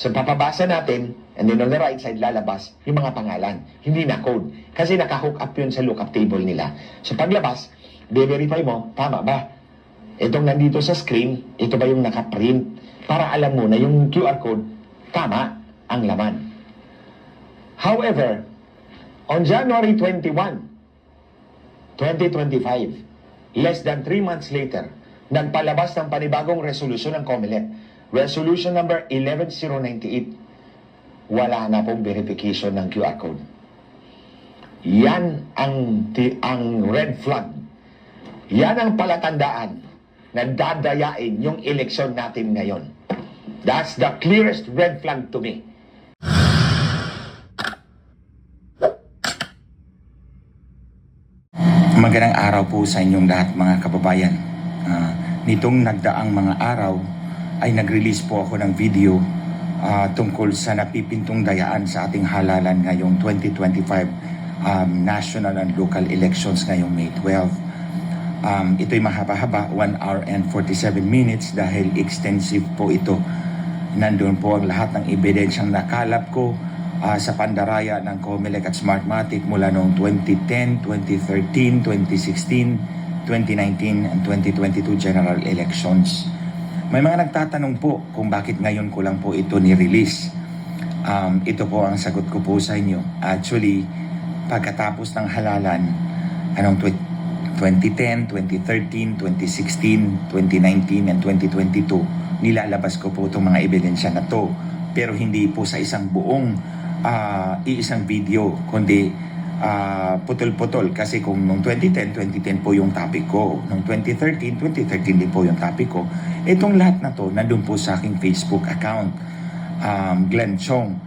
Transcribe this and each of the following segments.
So papabasa natin, and then on the right side lalabas yung mga pangalan. Hindi na code. Kasi naka-hook up yun sa lookup table nila. So paglabas, verify mo, tama ba? Itong nandito sa screen, ito ba yung naka-print? Para alam mo na yung QR code, tama ang laman. However, on January 21, 2025, less than 3 months later, nagpalabas ng panibagong resolusyon ng COMELEC. Resolution number 11098. Wala na pong verification ng QR code. Yan ang red flag. Yan ang palatandaan na dadayain yung eleksyon natin ngayon. That's the clearest red flag to me. Magandang araw po sa inyong lahat mga kababayan. Nitong nagdaang mga araw ay nag-release po ako ng video tungkol sa napipintong dayaan sa ating halalan ngayong 2025 national and local elections ngayong May 12. Ito'y mahaba-haba, 1 hour and 47 minutes dahil extensive po ito. Nandun po ang lahat ng ebidensyang nakalap ko sa pandaraya ng COMELEC at Smartmatic mula noong 2010, 2013, 2016, 2019, and 2022 general elections. May mga nagtatanong po kung bakit ngayon ko lang po ito ni-release. Ito po ang sagot ko po sa inyo. Actually, pagkatapos ng halalan, 2010, 2013, 2016, 2019, and 2022, nilalabas ko po itong mga ebidensya na to. Pero hindi po sa isang buong iisang video, kundi putol-putol. Kasi kung noong 2010 po yung topic ko. Noong 2013 din po yung topic ko. Itong lahat na to, nandun po sa aking Facebook account, Glenn Chong.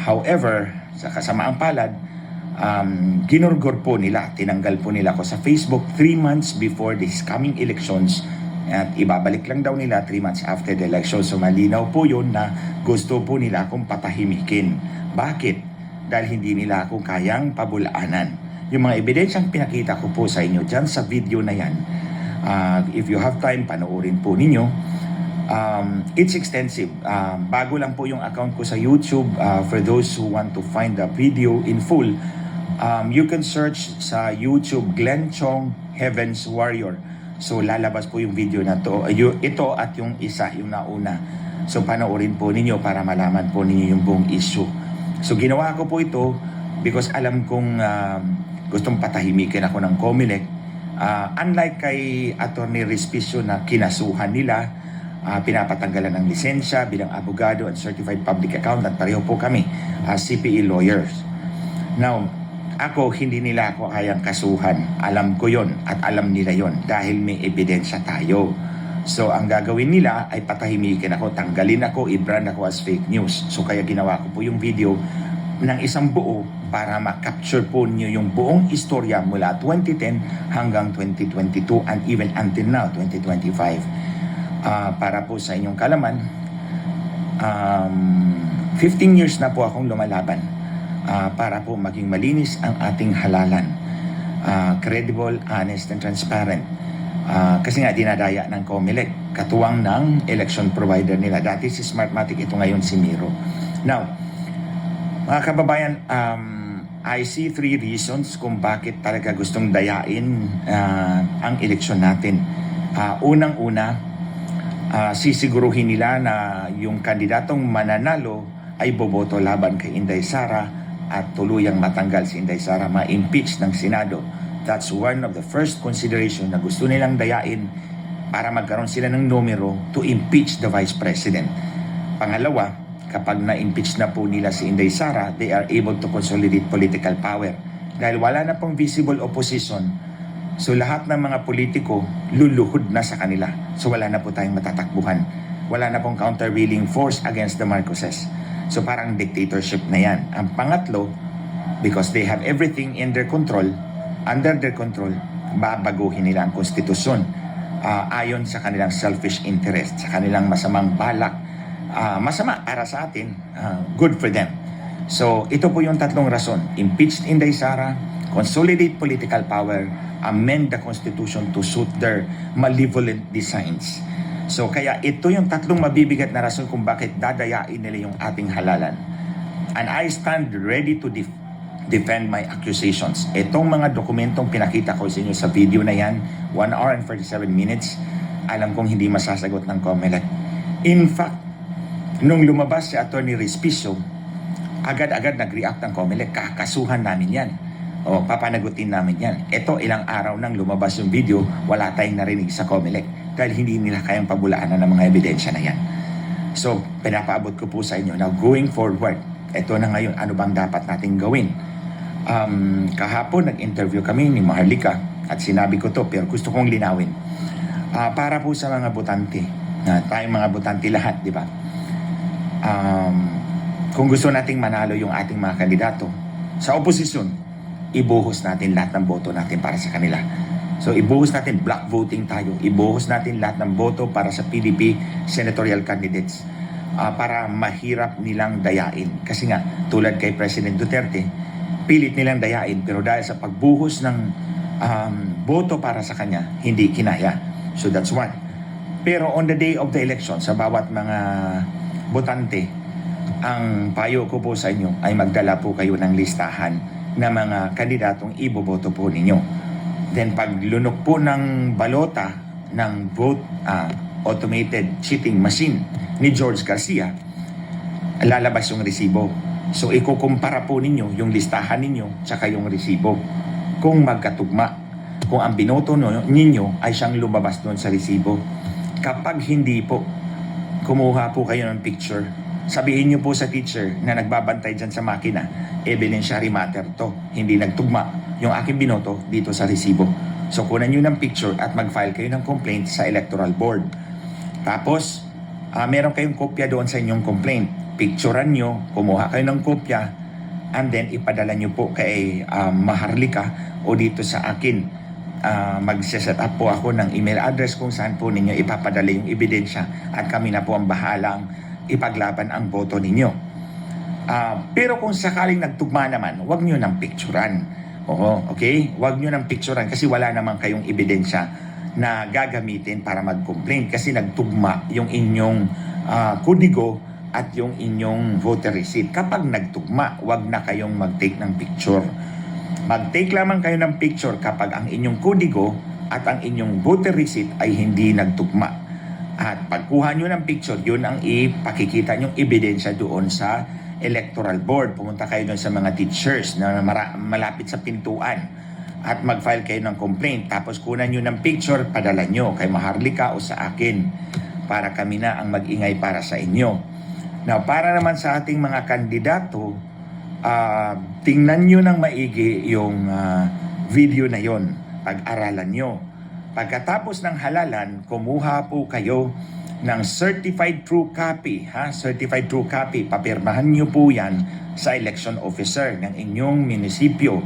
However, sa kasamaang palad, ginurgor po nila, tinanggal po nila ako sa Facebook 3 months before this coming elections at ibabalik lang daw nila 3 months after the election. So malinaw po yun na gusto po nila akong patahimikin. Bakit? Dahil hindi nila ako kayang pabulaanan. Yung mga ebidensyang pinakita ko po sa inyo dyan sa video na yan, if you have time, panoorin po ninyo. It's extensive. Bago lang po yung account ko sa YouTube. For those who want to find the video in full, you can search sa YouTube Glenn Chong Heaven's Warrior. So lalabas po yung video na to. Ito at yung isa, yung nauna. So panoorin po ninyo para malaman po ninyo yung buong issue. So ginawa ko po ito because alam kong gustong patahimikin ako ng COMELEC. Unlike kay Attorney Respicio na kinasuhan nila, pinapatanggalan ng lisensya bilang abogado at certified public accountant, pareho po kami as CPE lawyers. Now, ako, hindi nila ako kayang kasuhan. Alam ko yon at alam nila yon dahil may ebidensya tayo. So, ang gagawin nila ay patahimikin ako, tanggalin ako, i-brand ako as fake news. So, kaya ginawa ko po yung video ng isang buo para ma-capture po niyo yung buong istorya mula 2010 hanggang 2022 and even until now, 2025. Para po sa inyong kalaman, 15 years na po akong lumalaban para po maging malinis ang ating halalan. Credible, honest, and transparent. Kasi nga dinadaya ng COMELEC, katuwang ng election provider nila. Dati si Smartmatic, ito ngayon si Miro. Now, mga kababayan, I see 3 reasons kung bakit talaga gustong dayain ang eleksyon natin. Unang-una, sisiguruhin nila na yung kandidatong mananalo ay boboto laban kay Inday Sara at tuluyang matanggal si Inday Sara, ma-impeach ng Senado. That's one of the first consideration na gusto nilang dayain para magkaroon sila ng numero to impeach the Vice President. Pangalawa, kapag na-impeach na po nila si Inday Sara, they are able to consolidate political power. Dahil wala na pong visible opposition, so lahat ng mga politiko luluhod na sa kanila. So wala na po tayong matatakbuhan. Wala na pong countervailing force against the Marcoses. So parang dictatorship na yan. Ang pangatlo, because they have everything in their control, under their control, babaguhin nila ang konstitusyon ayon sa kanilang selfish interest, sa kanilang masamang balak. Masama para sa atin, good for them. So ito po yung tatlong rason. Impeach Inday Sara, consolidate political power, amend the constitution to suit their malevolent designs. So kaya ito yung tatlong mabibigat na rason kung bakit dadayain nila yung ating halalan. And I stand ready to defend my accusations. Itong mga dokumentong pinakita ko sa inyo sa video na yan, 1 hour and 47 minutes, alam kong hindi masasagot ng COMELEC. In fact, nung lumabas si Attorney Respicio, agad-agad nag-react ng COMELEC, kakasuhan namin yan. O papanagutin namin yan. Ito, ilang araw nang lumabas yung video, wala tayong narinig sa COMELEC dahil hindi nila kayang pabulaanan ng mga ebidensya na yan. So, pinapaabot ko po sa inyo. Now, going forward, ito na ngayon, ano bang dapat nating gawin? Kahapon, nag-interview kami ni Maharlika at sinabi ko to, pero gusto kong linawin. Para po sa mga botante, tayong mga botante lahat, di ba? Kung gusto nating manalo yung ating mga kandidato, sa oposisyon, ibuhos natin lahat ng boto natin para sa kanila. So ibuhos natin, block voting tayo, ibuhos natin lahat ng boto para sa PDP senatorial candidates para mahirap nilang dayain. Kasi nga, tulad kay President Duterte, pilit nilang dayain pero dahil sa pagbuhos ng boto para sa kanya, hindi kinaya. So that's one. Pero on the day of the election, sa bawat mga botante, ang payo ko po sa inyo ay magdala po kayo ng listahan na mga kandidatong iboboto po ninyo. Then pag lunok po ng balota ng vote automated cheating machine ni George Garcia, lalabas yung resibo. So ikukumpara po ninyo yung listahan ninyo tsaka yung resibo. Kung magkatugma, kung ang binoto ninyo ay siyang lumabas doon sa resibo. Kapag hindi po, kumuha po kayo ng picture. Sabihin niyo po sa teacher na nagbabantay dyan sa makina, evidentiary matter to, hindi nagtugma yung aking binoto dito sa resibo. So kunan niyo ng picture at mag-file kayo ng complaint sa electoral board. Tapos, meron kayong kopya doon sa inyong complaint. Picturean niyo, kumuha kayo ng kopya, and then ipadala niyo po kay Maharlika o dito sa akin. Magse-set up po ako ng email address kung saan po ninyo ipapadala yung ebidensya at kami na po ang bahalang ipaglaban ang boto ninyo. Pero kung sakaling nagtugma naman, huwag nyo nang picturean. Okay? Huwag nyo nang picturean kasi wala naman kayong ebidensya na gagamitin para mag-complain kasi nagtugma yung inyong kodigo at yung inyong voter receipt. Kapag nagtugma, huwag na kayong mag-take ng picture. Mag-take lamang kayo ng picture kapag ang inyong kodigo at ang inyong voter receipt ay hindi nagtugma. At pagkuha nyo ng picture, yun ang ipakikita nyong ebidensya doon sa electoral board. Pumunta kayo doon sa mga teachers na malapit sa pintuan at mag-file kayo ng complaint. Tapos kunan nyo ng picture, padala nyo kay Maharlika o sa akin para kami na ang mag-ingay para sa inyo. Now, para naman sa ating mga kandidato, tingnan nyo ng maigi yung video na yon, pag-aralan nyo. Pagkatapos ng halalan, kumuha po kayo ng certified true copy. Certified true copy. Papirmahan nyo po yan sa election officer ng inyong munisipyo.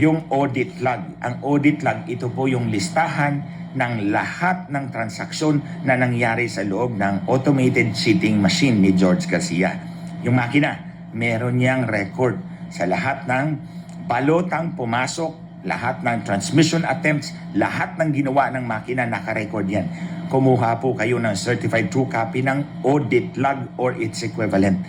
Yung audit log. Ang audit log, ito po yung listahan ng lahat ng transaksyon na nangyari sa loob ng automated cheating machine ni George Garcia. Yung makina, meron niyang record sa lahat ng balotang pumasok, lahat ng transmission attempts, lahat ng ginawa ng makina, naka-record yan. Kumuha po kayo ng certified true copy ng audit log or its equivalent.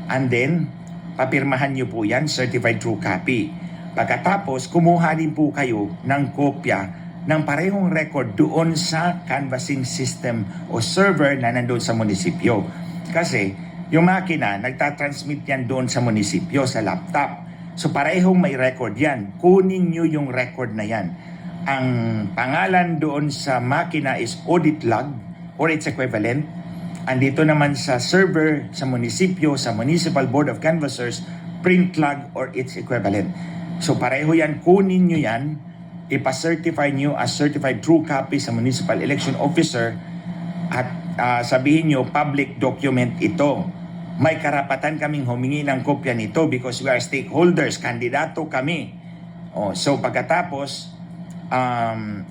And then, papirmahan nyo po yan, certified true copy. Pagkatapos, kumuha din po kayo ng kopya ng parehong record doon sa canvassing system o server na nandun sa munisipyo. Kasi, yung makina, nagtatransmit yan doon sa munisipyo, sa laptop. So parehong may record yan. Kunin nyo yung record na yan. Ang pangalan doon sa makina is audit log or its equivalent. Andito naman sa server, sa munisipyo, sa Municipal Board of Canvassers, print log or its equivalent. So pareho yan. Kunin nyo yan. Ipa-certify nyo as certified true copy sa Municipal Election Officer at sabihin nyo, public document ito. May karapatan kaming humingi ng kopya nito because we are stakeholders, kandidato kami. So pagkatapos,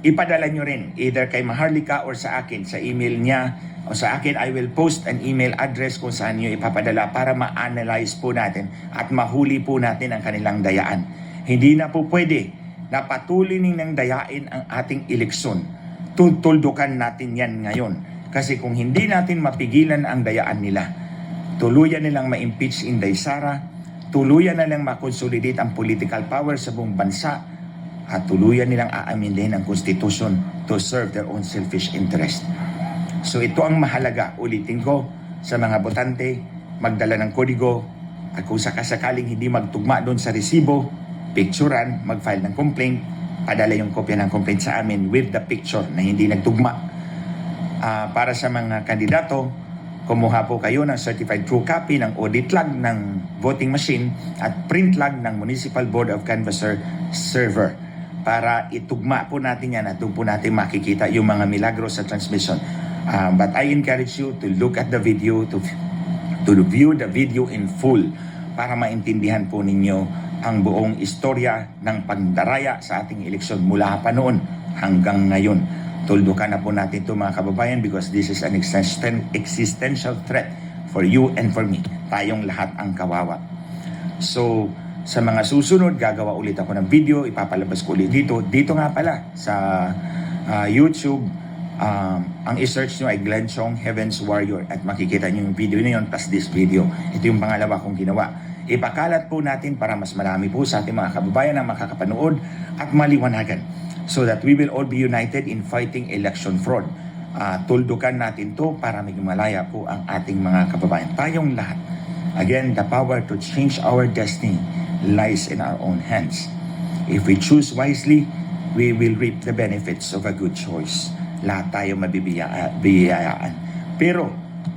ipadala nyo rin either kay Maharlika or sa akin, sa email niya o sa akin. I will post an email address kung saan nyo ipapadala para ma-analyze po natin at mahuli po natin ang kanilang dayaan. Hindi na po pwede na patuloy ng dayain ang ating eleksyon. Tutuldukan natin yan ngayon. Kasi kung hindi natin mapigilan ang dayaan nila, tuluyan nilang ma-impeach Inday Sara, tuluyan nilang ma-consolidate ang political power sa buong bansa, at tuluyan nilang aaminin ang konstitusyon to serve their own selfish interest. So ito ang mahalaga, ulitin ko, sa mga botante, magdala ng kodigo, at kung sakasakaling hindi magtugma doon sa resibo, picturean, mag-file ng complaint, padala yung kopya ng complaint sa amin with the picture na hindi nagtugma. Para sa mga kandidato, kumuha po kayo ng certified true copy ng audit log ng voting machine at print log ng Municipal Board of Canvasser server para itugma po natin yan at doon po natin makikita yung mga milagro sa transmission. But I encourage you to look at the video, to view the video in full para maintindihan po ninyo ang buong istorya ng pagdaraya sa ating eleksyon mula pa noon hanggang ngayon. Tuldukan na po natin ito mga kababayan because this is an existential threat for you and for me. Tayong lahat ang kawawa. So, sa mga susunod, gagawa ulit ako ng video, ipapalabas ko ulit dito. Dito nga pala sa YouTube, ang i-search nyo ay Glenn Chong, Heaven's Warrior, at makikita nyo yung video na yun, tas this video. Ito yung pangalawa kong ginawa. Ipakalat po natin para mas marami po sa ating mga kababayan ang makakapanood at maliwanagan so that we will all be united in fighting election fraud. Tuldukan natin to para maging malaya po ang ating mga kababayan. Tayong lahat. Again, the power to change our destiny lies in our own hands. If we choose wisely, we will reap the benefits of a good choice. Lahat tayo mabibiyayaan. Pero,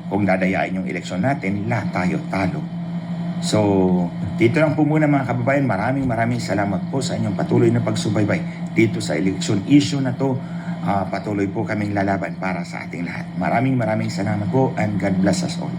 kung dadayain yung eleksyon natin, lahat tayo talo. So, dito lang po muna mga kababayan. Maraming salamat po sa inyong patuloy na pagsubaybay dito sa election issue na to. Patuloy po kaming lalaban para sa ating lahat. Maraming salamat po and God bless us all.